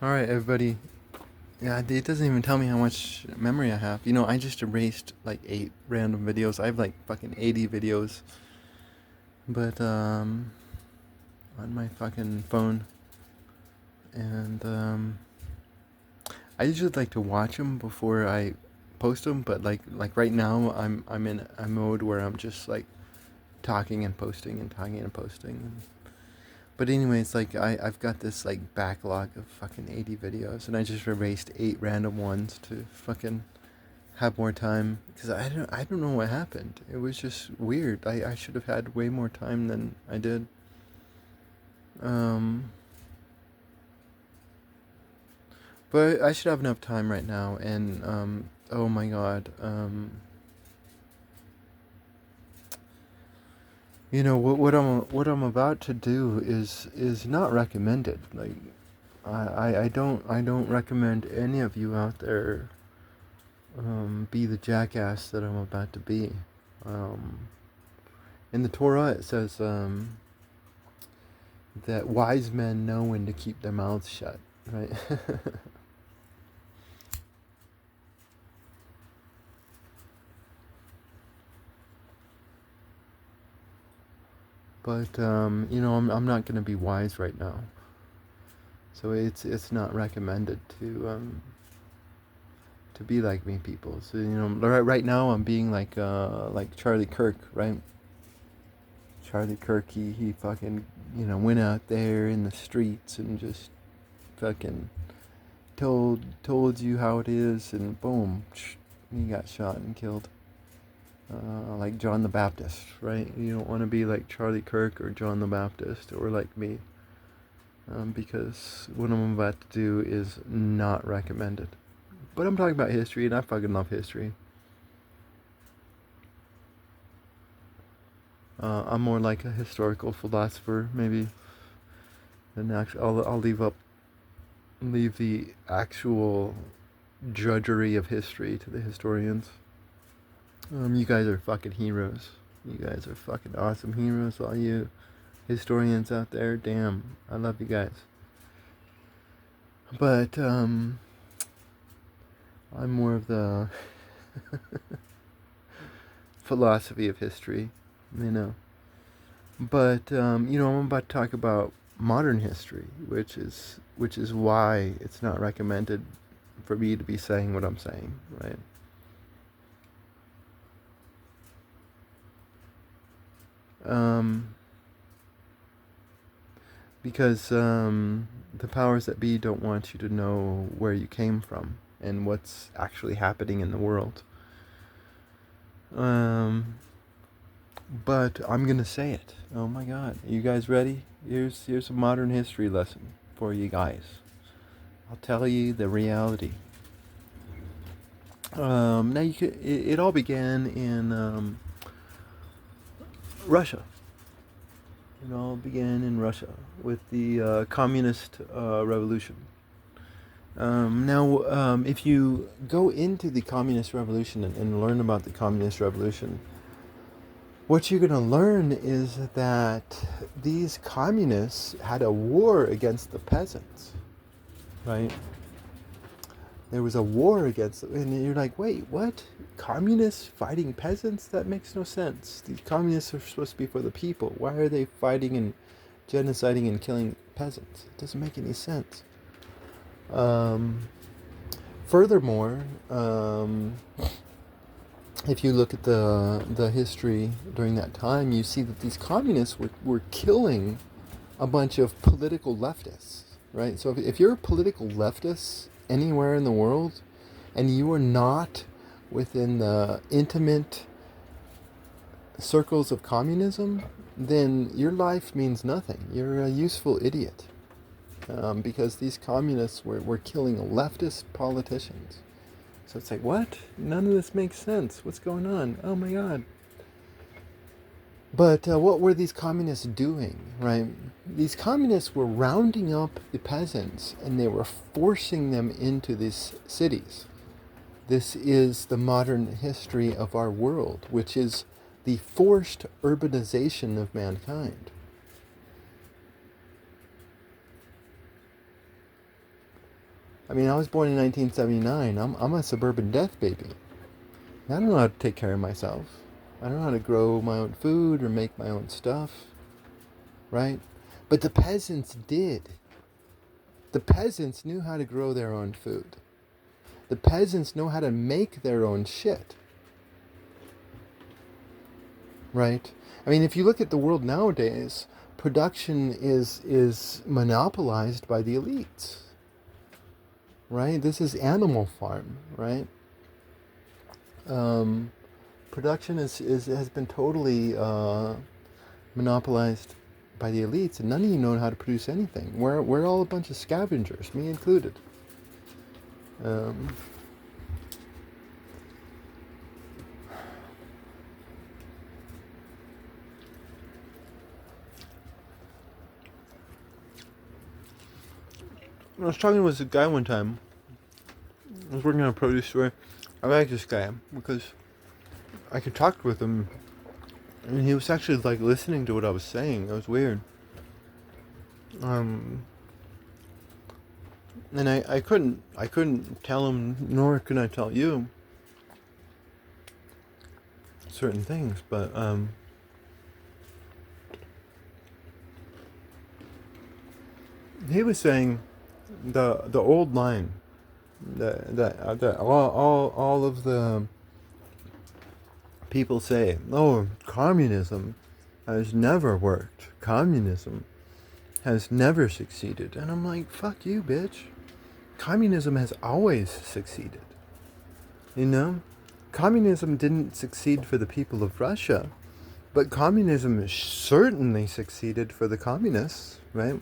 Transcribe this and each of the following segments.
All right, everybody. Yeah, it doesn't even tell me how much memory I have. I just erased like 8 random videos. I have like fucking 80 videos, but on my fucking phone, and I usually like to watch them before I post them. But like right now, I'm in a mode where I'm just like talking and posting and talking and posting. But anyways, like I've got this like backlog of fucking 80 videos, and I just erased 8 random ones to fucking have more time because I don't know what happened. It was just weird. I should have had way more time than I did. Um, but I should have enough time right now. And oh my god. What I'm about to do is not recommended. Like I don't recommend any of you out there be the jackass that I'm about to be. Um, in the Torah, it says that wise men know when to keep their mouths shut, right? But I'm not gonna be wise right now, so it's not recommended to be like me, people. So right now I'm being like Charlie Kirk, right? Charlie Kirk, he fucking went out there in the streets and just fucking told you how it is, and boom, he got shot and killed. Like John the Baptist, right? You don't want to be like Charlie Kirk or John the Baptist or like me, because what I'm about to do is not recommended. But I'm talking about history, and I fucking love history. I'm more like a historical philosopher, maybe. Than actually, I'll leave the actual drudgery of history to the historians. You guys are fucking heroes. You guys are fucking awesome heroes, all you historians out there. Damn, I love you guys. But I'm more of the philosophy of history, you know. But I'm about to talk about modern history, which is why it's not recommended for me to be saying what I'm saying, right? Um, because the powers that be don't want you to know where you came from and what's actually happening in the world. Um, but I'm gonna say it. Oh my God, you guys ready? Here's a modern history lesson for you guys. I'll tell you the reality. Now it all began in Russia. It all began in Russia with the communist revolution. If you go into the communist revolution and learn about the communist revolution, what you're going to learn is that these communists had a war against the peasants, right? There was a war against them, and you're like, wait, what? Communists fighting peasants? That makes no sense. These communists are supposed to be for the people. Why are they fighting and genociding and killing peasants? It doesn't make any sense. Um, Furthermore, if you look at the history during that time, you see that these communists were killing a bunch of political leftists, right? So if you're a political leftist anywhere in the world, and you are not within the intimate circles of communism, then your life means nothing. You're a useful idiot, because these communists were killing leftist politicians. So it's like, what? None of this makes sense. What's going on? Oh my God. But what were these communists doing, right? These communists were rounding up the peasants and they were forcing them into these cities. This is the modern history of our world, which is the forced urbanization of mankind. I mean, I was born in 1979. I'm a suburban death baby. I don't know how to take care of myself. I don't know how to grow my own food or make my own stuff, right? But the peasants did. The peasants knew how to grow their own food. The peasants know how to make their own shit, right? I mean, if you look at the world nowadays, production is monopolized by the elites, right? This is Animal Farm, right? Um, Production is has been totally monopolized by the elites, and none of you know how to produce anything. We're all a bunch of scavengers, me included. Um, I was talking with a guy one time. I was working on a produce store. I like this guy because I could talk with him, and he was actually like listening to what I was saying. It was weird. Um, and I couldn't tell him, nor could I tell you certain things, but he was saying the old line that all of the people say, oh, communism has never worked. Communism has never succeeded. And I'm like, fuck you, bitch. Communism has always succeeded. You know? Communism didn't succeed for the people of Russia, but communism certainly succeeded for the communists, right?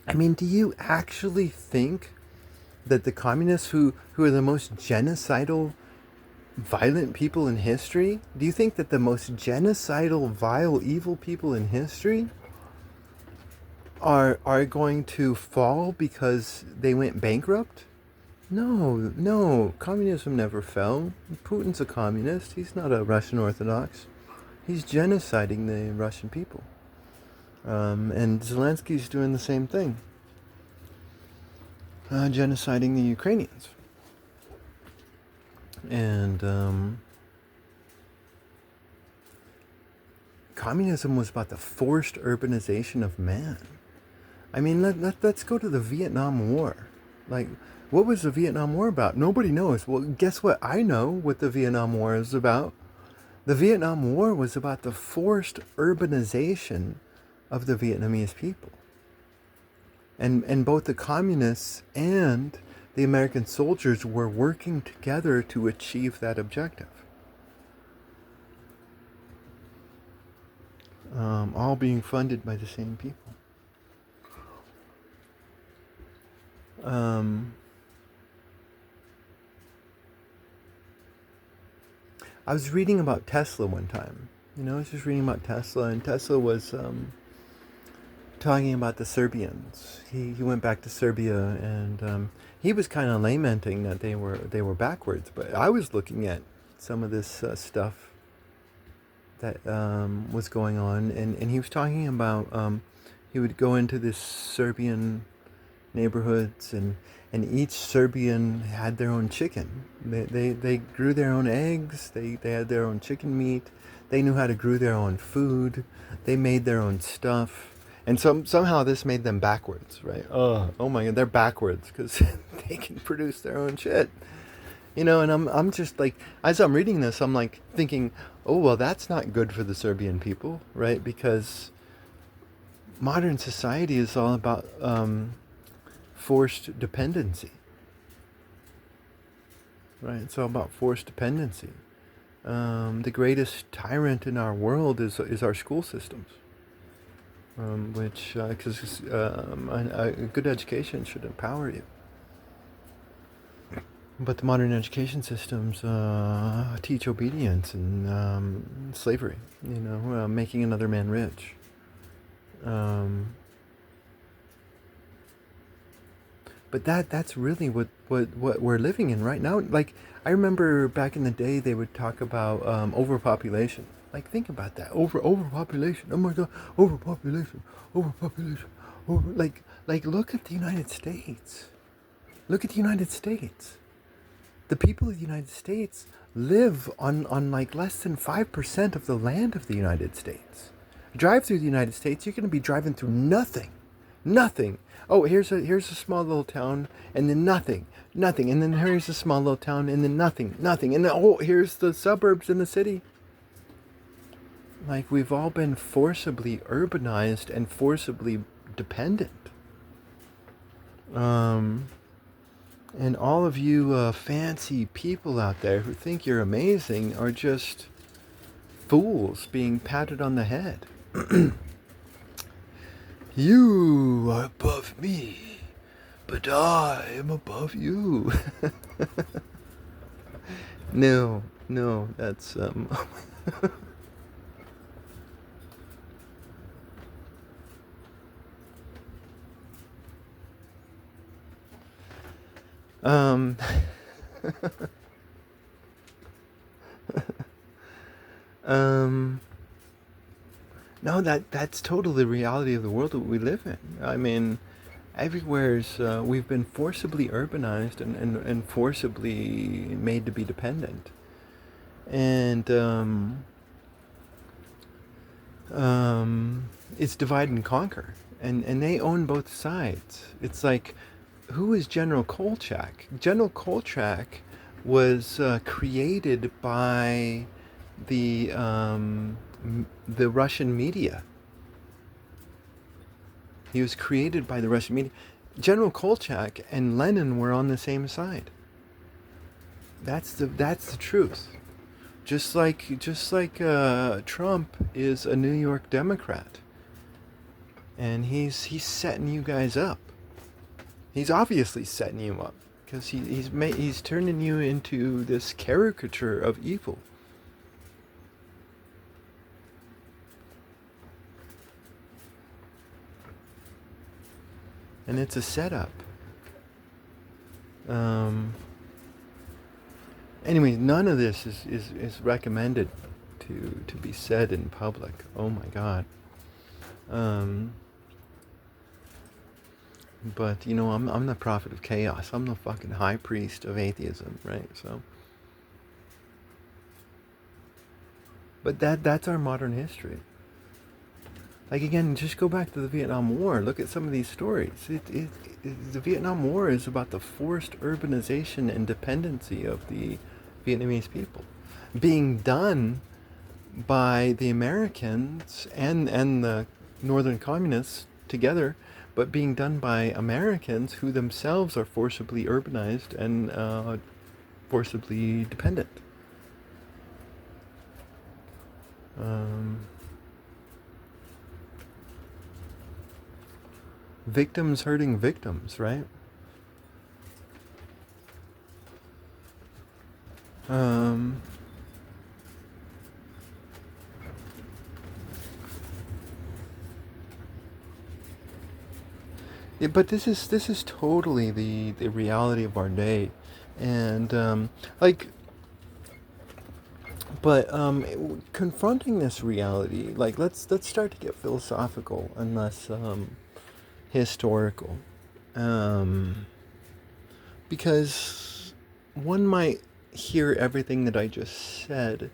I mean, do you actually think that the communists who are the most genocidal, violent people in history, do you think that the most genocidal, vile, evil people in history are going to fall because they went bankrupt? No, communism never fell. Putin's a communist. He's not a Russian Orthodox. He's genociding the Russian people. And Zelensky's doing the same thing. Genociding the Ukrainians. And communism was about the forced urbanization of man. I mean, let's go to the Vietnam War. Like, what was the Vietnam War about? Nobody knows. Well, guess what? I know what the Vietnam War is about. The Vietnam War was about the forced urbanization of the Vietnamese people. And both the communists and the American soldiers were working together to achieve that objective. All being funded by the same people. I was reading about Tesla one time. I was just reading about Tesla, and Tesla was talking about the Serbians. He went back to Serbia, and he was kind of lamenting that they were backwards. But I was looking at some of this stuff that was going on, and he was talking about he would go into this Serbian neighborhoods, and each Serbian had their own chicken. They grew their own eggs. They had their own chicken meat. They knew how to grow their own food. They made their own stuff. And somehow this made them backwards, right? Oh my God, they're backwards because they can produce their own shit. And I'm just like, as I'm reading this, I'm like thinking, oh, well, that's not good for the Serbian people, right? Because modern society is all about forced dependency, right? It's all about forced dependency. The greatest tyrant in our world is our school systems, which because a good education should empower you. But the modern education systems teach obedience and slavery, making another man rich. But that's really what we're living in right now. Like, I remember back in the day, they would talk about overpopulation. Like, think about that. Overpopulation. Oh my God, overpopulation. Like look at the United States. Look at the United States. The people of the United States live on like less than 5% of the land of the United States. Drive through the United States, you're going to be driving through nothing. Nothing. Oh, here's a small little town, and then nothing. Nothing. And then here's a small little town, and then nothing. Nothing. And then, oh, here's the suburbs in the city. Like, we've all been forcibly urbanized and forcibly dependent. And all of you fancy people out there who think you're amazing are just fools being patted on the head. You are above me, but I am above you. No, that's um um no, that's totally the reality of the world that we live in. I mean, everywhere's we've been forcibly urbanized and forcibly made to be dependent. And it's divide and conquer. And they own both sides. It's like, who is General Kolchak? General Kolchak was created by the Russian media. He was created by the Russian media. General Kolchak and Lenin were on the same side. That's the truth. Just like Trump is a New York Democrat, and he's setting you guys up. He's obviously setting you up because he's turning you into this caricature of evil. And it's a setup. Anyway, none of this is recommended to be said in public. Oh my God. But you know, I'm the prophet of chaos. I'm the fucking high priest of atheism, right? So, but that's our modern history. Like, again, just go back to the Vietnam War. Look at some of these stories. The Vietnam War is about the forced urbanization and dependency of the Vietnamese people, being done by the Americans and the Northern Communists together, but being done by Americans who themselves are forcibly urbanized and forcibly dependent. Victims hurting victims, right? Yeah, but this is totally the reality of our day, and like, but confronting this reality, like, let's start to get philosophical and less historical, because one might hear everything that I just said,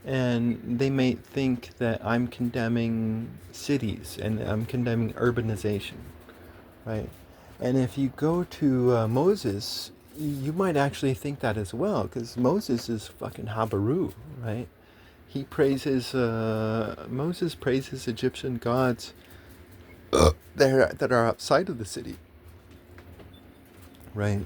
and they may think that I'm condemning cities and I'm condemning urbanization, right? And if you go to Moses, you might actually think that as well, because Moses is fucking Habaru, right? Moses praises Egyptian gods that are outside of the city, right?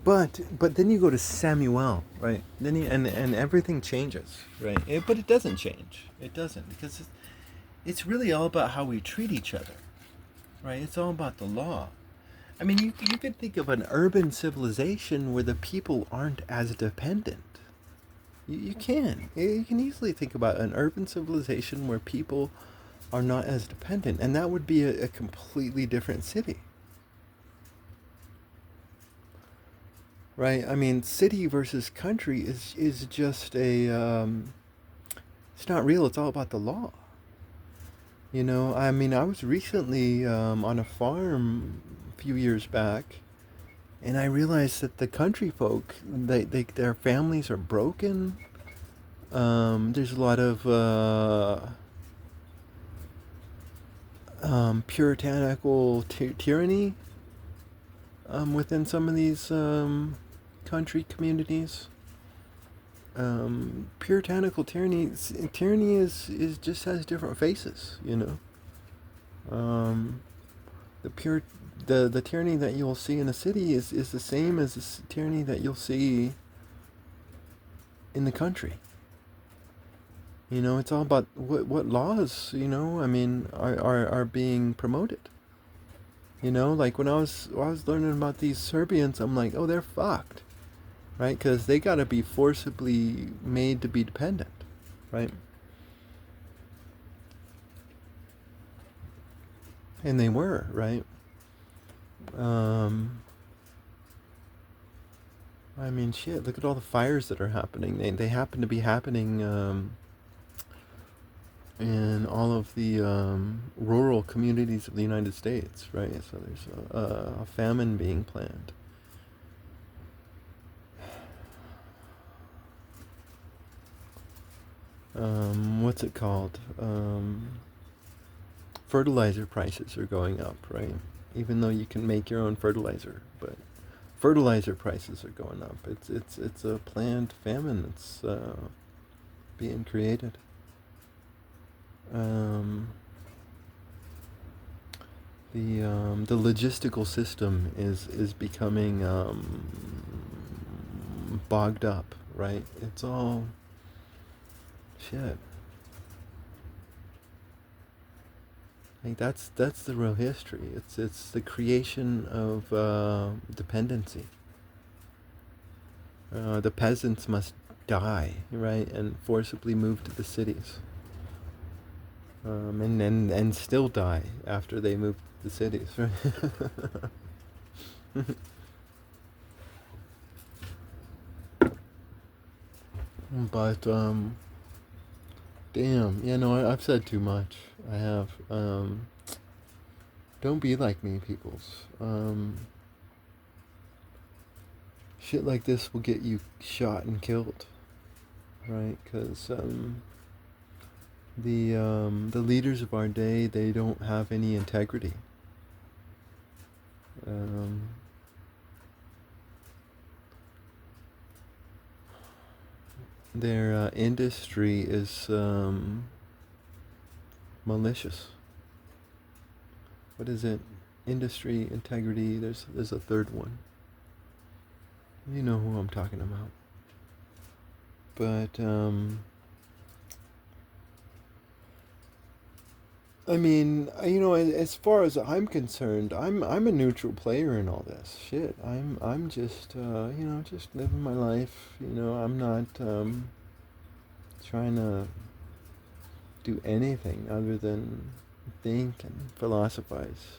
But then you go to Samuel, right? And everything changes, right? But it doesn't change. It doesn't, because it's really all about how we treat each other, right? It's all about the law. I mean, you could think of an urban civilization where the people aren't as dependent. You can. You can easily think about an urban civilization where people are not as dependent, and that would be a completely different city. Right? I mean, city versus country is just a It's not real. It's all about the law. You know, I mean, I was recently on a farm a few years back, and I realized that the country folk, their families are broken. There's a lot of puritanical tyranny within some of these country communities. Puritanical tyranny is just has different faces, you know. Um, the pure the tyranny that you'll see in a city is the same as the tyranny that you'll see in the country. You know, it's all about what laws, you know, I mean, are being promoted. You know, like when I was learning about these Serbians, I'm like, oh, they're fucked, right? Because they gotta be forcibly made to be dependent, right? And they were, right? Um, I mean, shit. Look at all the fires that are happening. They happen to be happening in all of the rural communities of the United States, right? So there's a famine being planned. What's it called? Fertilizer prices are going up, right? Even though you can make your own fertilizer, but fertilizer prices are going up. It's a planned famine that's being created. Um, the logistical system is becoming bogged up, right? It's all shit. Like that's the real history. It's the creation of dependency. The peasants must die, right, and forcibly move to the cities, and still die after they move to the cities, right? But damn, yeah, no, I've said too much. I have. Don't be like me, peoples. Shit like this will get you shot and killed, right? Because the leaders of our day, they don't have any integrity. Um, their industry is malicious. What is it? Industry integrity. There's a third one. You know who I'm talking about. But I mean, you know, as far as I'm concerned, I'm a neutral player in all this shit. I'm just you know, just living my life. You know, I'm not trying to do anything other than think and philosophize.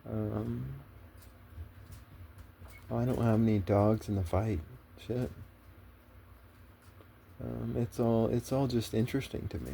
Um, I don't have any dogs in the fight. Shit. It's all just interesting to me.